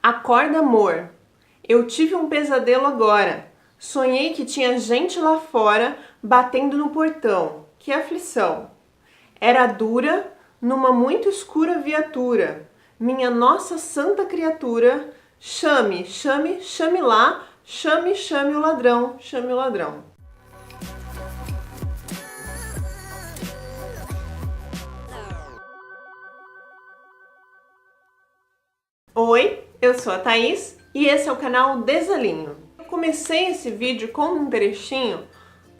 Acorda, amor. Eu tive um pesadelo agora. Sonhei que tinha gente lá fora batendo no portão. Que aflição. Era dura numa muito escura viatura. Minha nossa santa criatura, chame, chame, chame lá, chame, chame o ladrão, chame o ladrão. Oi, eu sou a Thaís e esse é o canal Desalinho. Eu comecei esse vídeo com um trechinho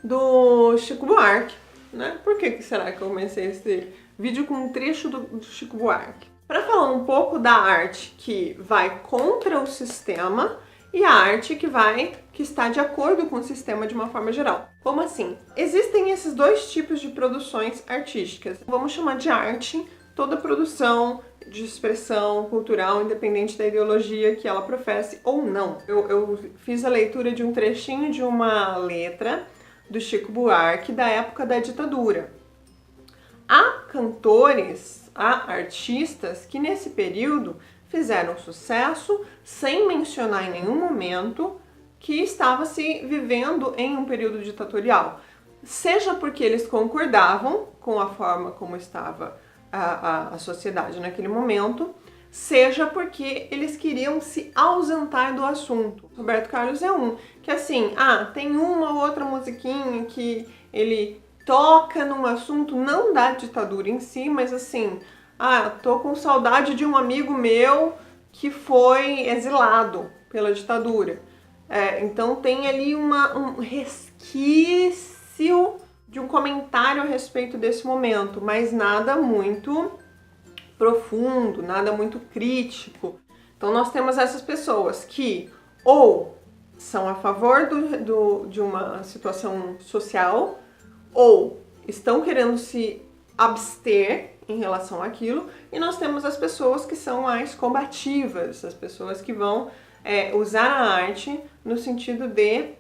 do Chico Buarque, né? Por que será que eu comecei esse vídeo com um trecho do Chico Buarque? Para falar um pouco da arte que vai contra o sistema e a arte que está de acordo com o sistema de uma forma geral. Como assim? Existem esses dois tipos de produções artísticas. Vamos chamar de arte toda produção de expressão cultural, independente da ideologia que ela professe ou não. Eu fiz a leitura de um trechinho de uma letra do Chico Buarque da época da ditadura. Há cantores, há artistas que nesse período fizeram sucesso sem mencionar em nenhum momento que estava se vivendo em um período ditatorial. Seja porque eles concordavam com a forma como estava a sociedade naquele momento, seja porque eles queriam se ausentar do assunto. Roberto Carlos é um, que assim, tem uma ou outra musiquinha que ele toca num assunto não da ditadura em si, mas assim, tô com saudade de um amigo meu que foi exilado pela ditadura. Então tem ali um resquício de um comentário a respeito desse momento, mas nada muito profundo, nada muito crítico. Então nós temos essas pessoas que ou são a favor de uma situação social ou estão querendo se abster em relação àquilo, e nós temos as pessoas que são mais combativas, as pessoas que vão usar a arte no sentido de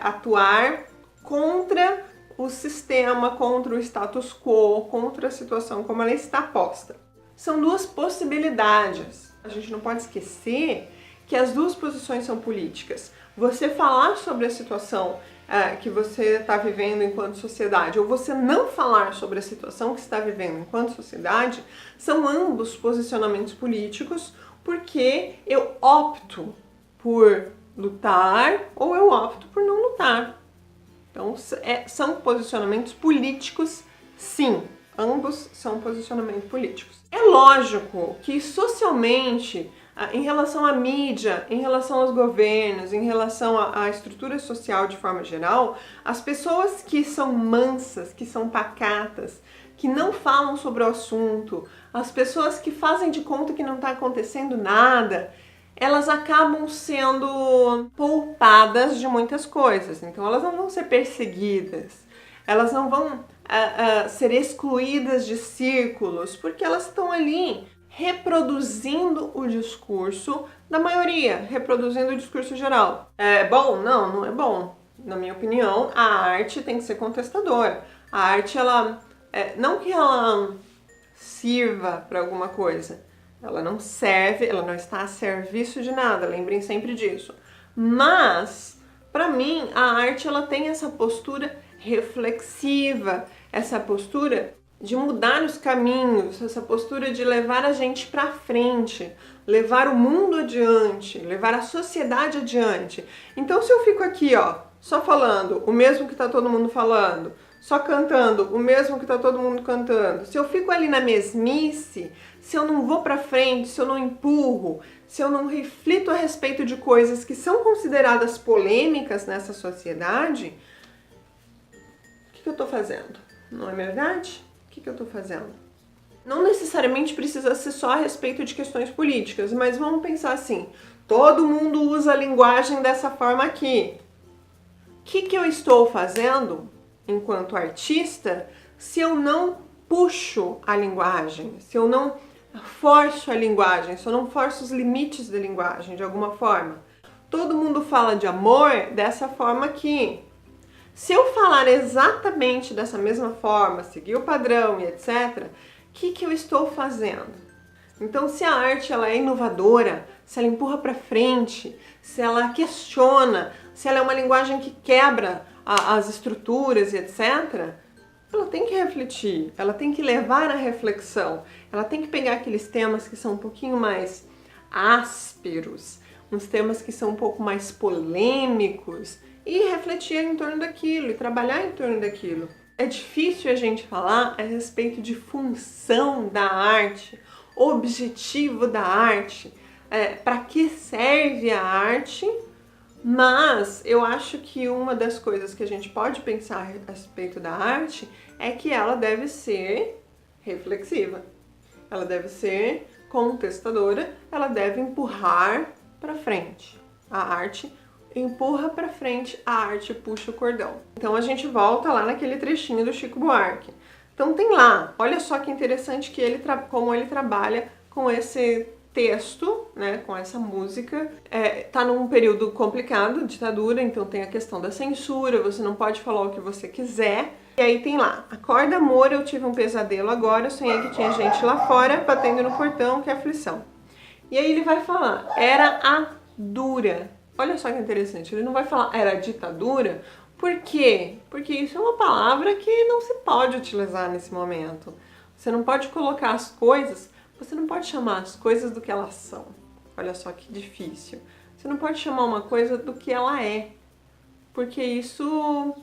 atuar contra o sistema, contra o status quo, contra a situação como ela está posta. São duas possibilidades. A gente não pode esquecer que as duas posições são políticas. Você falar sobre a situação que você está vivendo enquanto sociedade, ou você não falar sobre a situação que está vivendo enquanto sociedade, são ambos posicionamentos políticos, porque eu opto por lutar ou eu opto por não lutar. Então, são posicionamentos políticos, sim, ambos são posicionamentos políticos. É lógico que socialmente, em relação à mídia, em relação aos governos, em relação à estrutura social de forma geral, as pessoas que são mansas, que são pacatas, que não falam sobre o assunto, as pessoas que fazem de conta que não está acontecendo nada, elas acabam sendo poupadas de muitas coisas. Então elas não vão ser perseguidas, elas não vão ser excluídas de círculos, porque elas estão ali reproduzindo o discurso da maioria, reproduzindo o discurso geral. É bom? Não, não é bom. Na minha opinião, a arte tem que ser contestadora. A arte, não que ela sirva para alguma coisa, ela não serve, ela não está a serviço de nada, lembrem sempre disso. Mas, para mim, a arte ela tem essa postura reflexiva, essa postura de mudar os caminhos, essa postura de levar a gente para frente, levar o mundo adiante, levar a sociedade adiante. Então, se eu fico aqui, só falando o mesmo que está todo mundo falando, só cantando o mesmo que está todo mundo cantando, se eu fico ali na mesmice, se eu não vou para frente, se eu não empurro, se eu não reflito a respeito de coisas que são consideradas polêmicas nessa sociedade, o que eu estou fazendo? Não é verdade? O que eu estou fazendo? Não necessariamente precisa ser só a respeito de questões políticas, mas vamos pensar assim, todo mundo usa a linguagem dessa forma aqui. O que eu estou fazendo enquanto artista se eu não puxo a linguagem, se eu não forço a linguagem, se eu não forço os limites da linguagem de alguma forma? Todo mundo fala de amor dessa forma aqui. Se eu falar exatamente dessa mesma forma, seguir o padrão e etc., o que eu estou fazendo? Então, se a arte ela é inovadora, se ela empurra para frente, se ela questiona, se ela é uma linguagem que quebra as estruturas e etc., ela tem que refletir, ela tem que levar à reflexão, ela tem que pegar aqueles temas que são um pouquinho mais ásperos, uns temas que são um pouco mais polêmicos e refletir em torno daquilo e trabalhar em torno daquilo. É difícil a gente falar a respeito de função da arte, objetivo da arte, para que serve a arte, mas eu acho que uma das coisas que a gente pode pensar a respeito da arte é que ela deve ser reflexiva, ela deve ser contestadora, ela deve empurrar para frente. A arte empurra para frente, a arte puxa o cordão. Então a gente volta lá naquele trechinho do Chico Buarque. Então tem lá, olha só que interessante que como ele trabalha com esse texto, né, com essa música. Tá num período complicado, ditadura, então tem a questão da censura, você não pode falar o que você quiser. E aí tem lá, acorda amor, eu tive um pesadelo agora, eu sonhei que tinha gente lá fora, batendo no portão, que aflição. E aí ele vai falar, era a dura. Olha só que interessante, ele não vai falar era a ditadura. Por quê? Porque isso é uma palavra que não se pode utilizar nesse momento. Você não pode colocar as coisas, você não pode chamar as coisas do que elas são. Olha só que difícil. Você não pode chamar uma coisa do que ela é, porque isso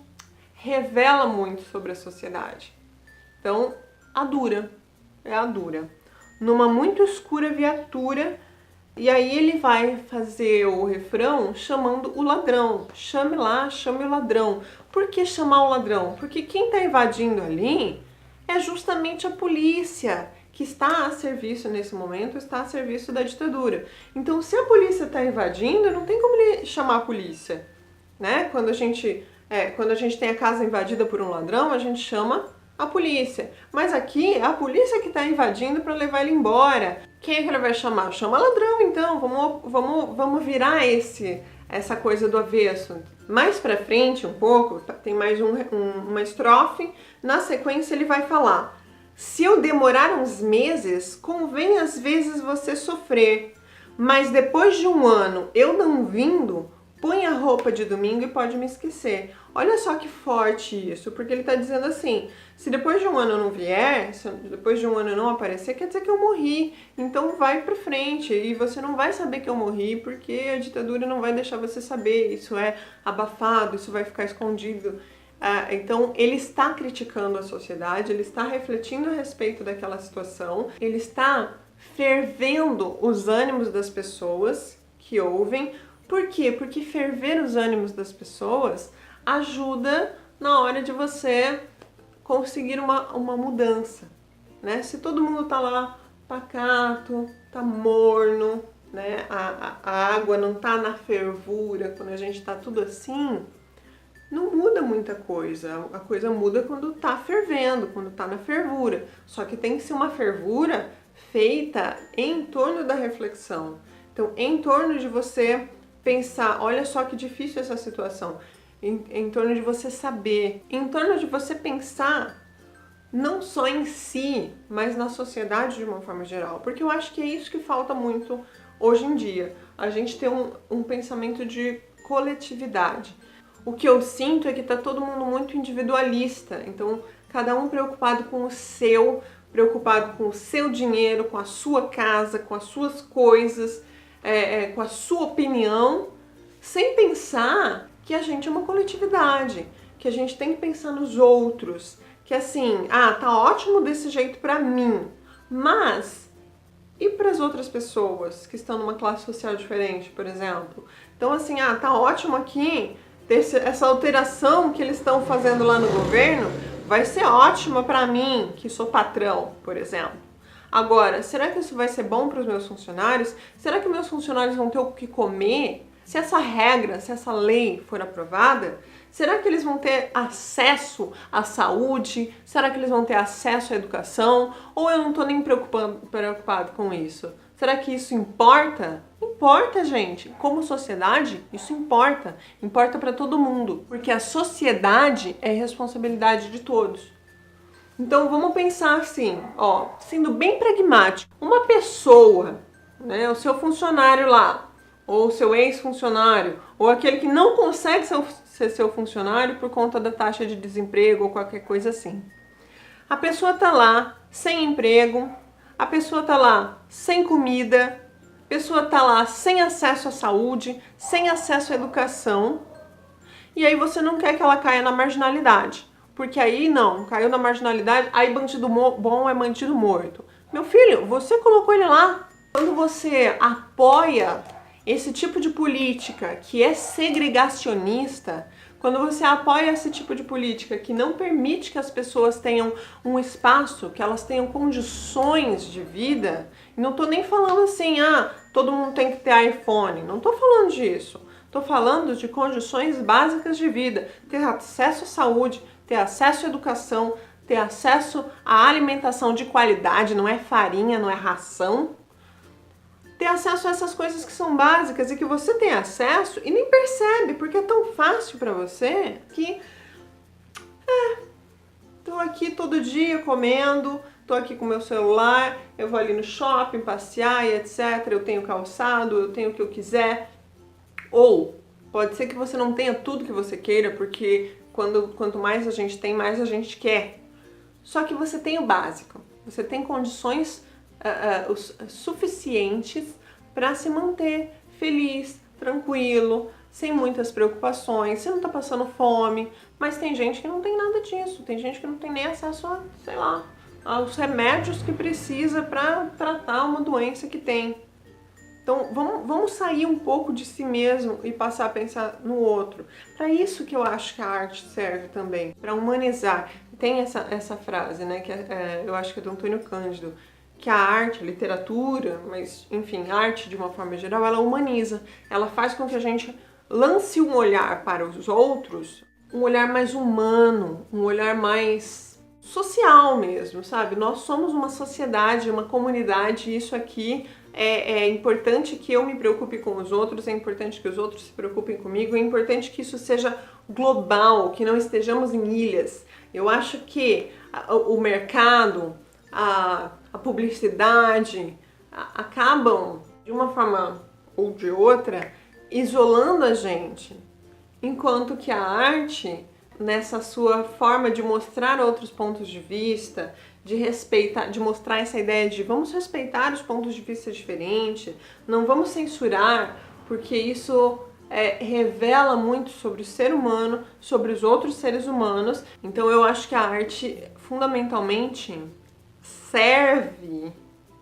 revela muito sobre a sociedade. Então, a dura, é a dura. Numa muito escura viatura. E aí ele vai fazer o refrão chamando o ladrão. Chame lá, chame o ladrão. Por que chamar o ladrão? Porque quem está invadindo ali é justamente a polícia, que está a serviço nesse momento, está a serviço da ditadura. Então, se a polícia está invadindo, não tem como ele chamar a polícia, né? Quando a gente tem a casa invadida por um ladrão, a gente chama a polícia. Mas aqui é a polícia que está invadindo para levar ele embora. Quem é que ele vai chamar? Chama ladrão, então. Vamos virar essa coisa do avesso. Mais pra frente, um pouco, tem mais uma estrofe. Na sequência ele vai falar: se eu demorar uns meses, convém às vezes você sofrer. Mas depois de um ano eu não vindo, põe a roupa de domingo e pode me esquecer. Olha só que forte isso, porque ele está dizendo assim, se depois de um ano eu não vier, se depois de um ano eu não aparecer, quer dizer que eu morri. Então vai pra frente e você não vai saber que eu morri, porque a ditadura não vai deixar você saber, isso é abafado, isso vai ficar escondido. Então ele está criticando a sociedade, ele está refletindo a respeito daquela situação, ele está fervendo os ânimos das pessoas que ouvem. Por quê? Porque ferver os ânimos das pessoas ajuda na hora de você conseguir uma mudança, né? Se todo mundo tá lá pacato, tá morno, né? A água não tá na fervura, quando a gente tá tudo assim, não muda muita coisa. A coisa muda quando tá fervendo, quando tá na fervura. Só que tem que ser uma fervura feita em torno da reflexão. Então, em torno de você pensar, olha só que difícil essa situação, em torno de você saber, em torno de você pensar não só em si, mas na sociedade de uma forma geral, porque eu acho que é isso que falta muito hoje em dia, a gente ter um pensamento de coletividade. O que eu sinto é que tá todo mundo muito individualista, então cada um preocupado com o seu, preocupado com o seu dinheiro, com a sua casa, com as suas coisas, com a sua opinião, sem pensar que a gente é uma coletividade, que a gente tem que pensar nos outros, que assim, tá ótimo desse jeito pra mim, mas e para as outras pessoas que estão numa classe social diferente, por exemplo? Então assim, tá ótimo aqui, essa alteração que eles estão fazendo lá no governo vai ser ótima pra mim, que sou patrão, por exemplo. Agora, será que isso vai ser bom para os meus funcionários? Será que meus funcionários vão ter o que comer? Se essa regra, se essa lei for aprovada, será que eles vão ter acesso à saúde? Será que eles vão ter acesso à educação? Ou eu não estou nem preocupado com isso? Será que isso importa? Importa, gente. Como sociedade, isso importa. Importa para todo mundo. Porque a sociedade é responsabilidade de todos. Então vamos pensar assim, ó, sendo bem pragmático. Uma pessoa, né, o seu funcionário lá, ou o seu ex-funcionário, ou aquele que não consegue ser seu funcionário por conta da taxa de desemprego ou qualquer coisa assim. A pessoa tá lá sem emprego, a pessoa tá lá sem comida, a pessoa tá lá sem acesso à saúde, sem acesso à educação, e aí você não quer que ela caia na marginalidade. Porque aí não, caiu na marginalidade, aí bandido bom é bandido morto. Meu filho, você colocou ele lá. Quando você apoia esse tipo de política que é segregacionista, quando você apoia esse tipo de política que não permite que as pessoas tenham um espaço, que elas tenham condições de vida, e não tô nem falando assim, todo mundo tem que ter iPhone, não tô falando disso. Tô falando de condições básicas de vida, ter acesso à saúde, ter acesso à educação, ter acesso à alimentação de qualidade, não é farinha, não é ração. Ter acesso a essas coisas que são básicas e que você tem acesso e nem percebe, porque é tão fácil pra você que tô aqui todo dia comendo, tô aqui com meu celular, eu vou ali no shopping passear e etc, eu tenho calçado, eu tenho o que eu quiser. Ou pode ser que você não tenha tudo que você queira, porque quanto mais a gente tem, mais a gente quer. Só que você tem o básico, você tem condições suficientes para se manter feliz, tranquilo, sem muitas preocupações. Você não tá passando fome, mas tem gente que não tem nada disso, tem gente que não tem nem acesso a, sei lá, aos remédios que precisa para tratar uma doença que tem. Então vamos sair um pouco de si mesmo e passar a pensar no outro. Para isso que eu acho que a arte serve também, para humanizar. Tem essa frase, né, que eu acho que é do Antônio Cândido, que a arte, a literatura, mas enfim, a arte de uma forma geral, ela humaniza. Ela faz com que a gente lance um olhar para os outros, um olhar mais humano, um olhar mais social mesmo, sabe? Nós somos uma sociedade, uma comunidade, e isso aqui é importante que eu me preocupe com os outros, é importante que os outros se preocupem comigo, é importante que isso seja global, que não estejamos em ilhas. Eu acho que o mercado, a publicidade acabam, de uma forma ou de outra, isolando a gente, enquanto que a arte, nessa sua forma de mostrar outros pontos de vista, de respeitar, de mostrar essa ideia de vamos respeitar os pontos de vista diferentes, não vamos censurar, porque isso revela muito sobre o ser humano, sobre os outros seres humanos. Então eu acho que a arte fundamentalmente serve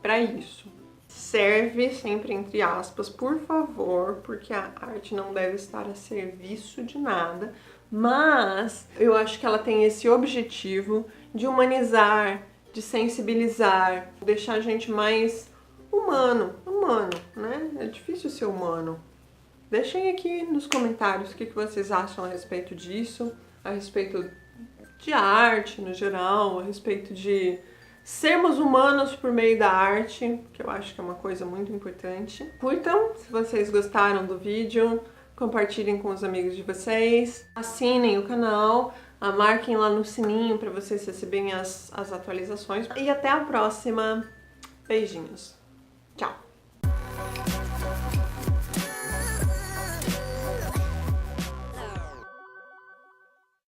para isso. Serve sempre entre aspas, por favor, porque a arte não deve estar a serviço de nada, mas eu acho que ela tem esse objetivo de humanizar, de sensibilizar, deixar a gente mais humano, né? É difícil ser humano. Deixem aqui nos comentários o que vocês acham a respeito disso, a respeito de arte no geral, a respeito de sermos humanos por meio da arte, que eu acho que é uma coisa muito importante. Curtam se vocês gostaram do vídeo, compartilhem com os amigos de vocês, assinem o canal, marquem lá no sininho para vocês receberem as atualizações. E até a próxima. Beijinhos. Tchau.